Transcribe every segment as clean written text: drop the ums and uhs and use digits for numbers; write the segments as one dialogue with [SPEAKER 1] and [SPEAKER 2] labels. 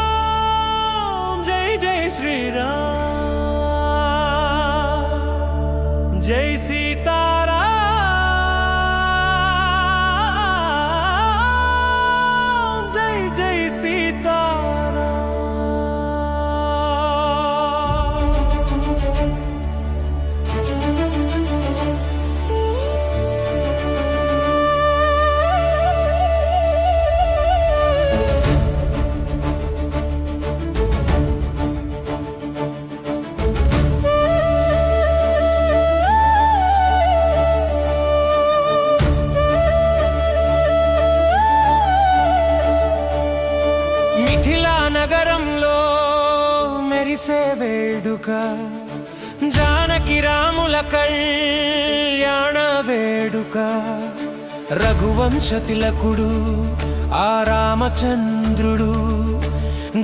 [SPEAKER 1] శ్రీరామ్ జై జై శ్రీరామ్ జై సీతారామ్ జై జై సీతారామ్ మిథిలా నగరంలో మెరిసే వేడుక జానకి రాముల కళ్యాణ వేడుక రఘువంశ తిలకుడు ఆ రామచంద్రుడు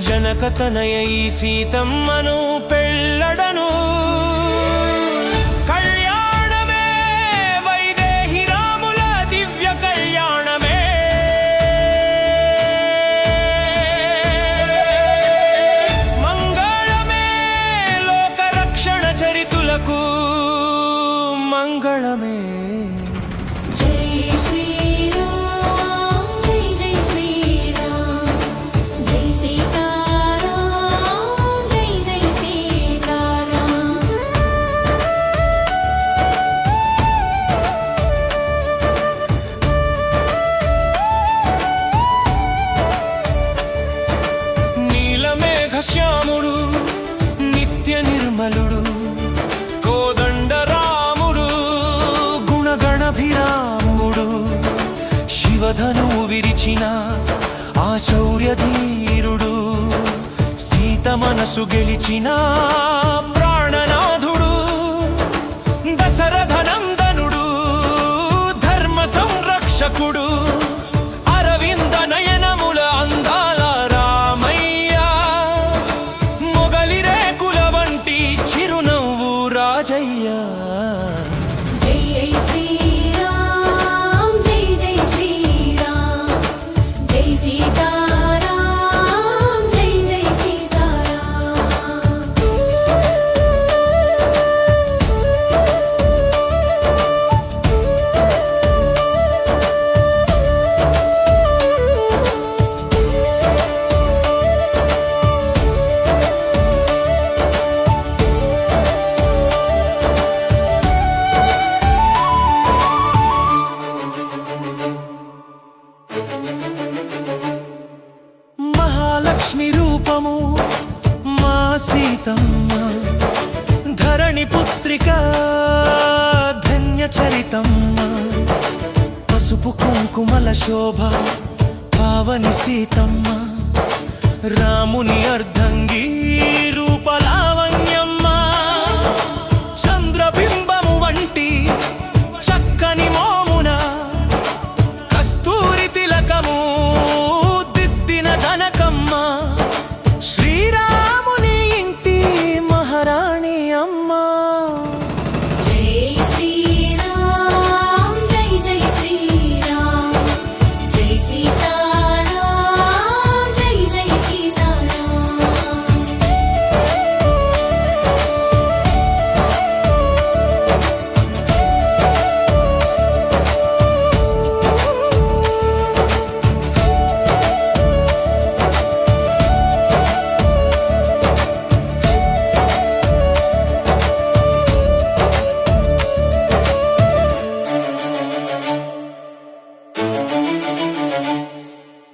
[SPEAKER 1] జనక తనయ ఈ సీతమ్మను పెళ్ళడను కళ్యాణమే వైదేహి రాముల దివ్య కళ్యాణమే మంగళమే లోక రక్షణ చరితులకు మంగళమే
[SPEAKER 2] జై శ్రీరామ్ జై జై శ్రీరామ్ జై సీతారామ్ జై జై సీతారామ్
[SPEAKER 1] నీలమేఘ శ్యాముడు నిత్య నిర్మలుడు కోదండ రాముడు గుణగణభిరాముడు శివధను విరిచిన ఆ శౌర్యధీరుడు సీత మనసు గెలిచిన ప్రాణనాథుడు దశరథ నందనుడు ధర్మ సంరక్షకుడు అరవింద నయనముల అందాల రామయ్య మొగలి రేకుల వంటి చిరునవ్వు రాజయ్య
[SPEAKER 2] జై శ్రీరామ్ జై జై శ్రీరామ్ జై సీతారామ్ జై జై సీతారామ్
[SPEAKER 1] మహాలక్ష్మి రూపము మా సీతమ్మ ధరణి పుత్రిక ధన్య చరితమ్మ పసుపు కుంకుమల శోభ పావని సీతమ్మ రాముని అర్ధంగి రూపలావణ్యమ్మ చంద్రబింబము వంటి చక్కని మోమున కస్తూరి తిలకము దిద్దిన జనకమ్మ శ్రీరాముని ఇంటి మహారాణి అమ్మ
[SPEAKER 2] జై శ్రీరామ్ జై జై శ్రీరామ్ జై సీతారామ్ జై జై సీతారామ్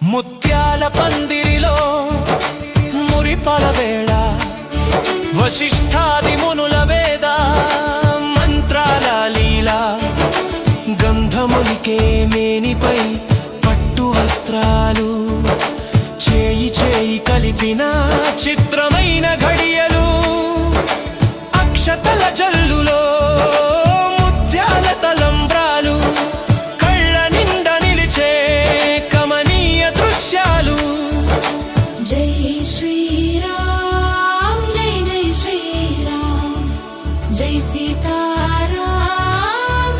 [SPEAKER 1] ముత్యాల పందిరిలో మురిపాల వేళ వశిష్ఠాది మునుల వేద మంత్రాల లీల గంధములికే మేనిపై పట్టు వస్త్రాలు చేయి చేయి కలిపిన చిత్రమైన ఘడియలు అక్షతల జల్లులో ముత్యాల తలంబ్రాలు కళ్ళ నిండా నిలిచే కమనీయ దృశ్యాలు
[SPEAKER 2] జై శ్రీరామ్ జై జై శ్రీరామ్ జై సీతారామ్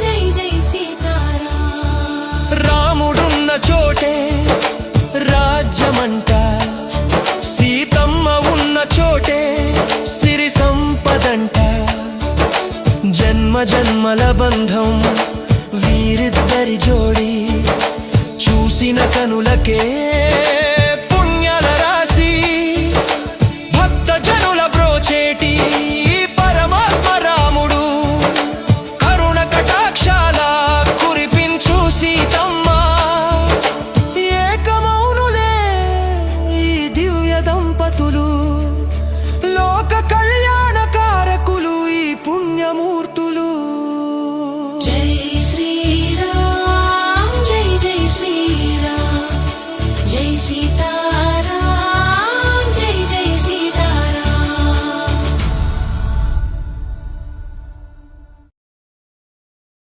[SPEAKER 2] జై జై సీతారామ్
[SPEAKER 1] జంట జన్మ జన్మల బంధం వీరిద్దరి జోడి చూసిన కనులకే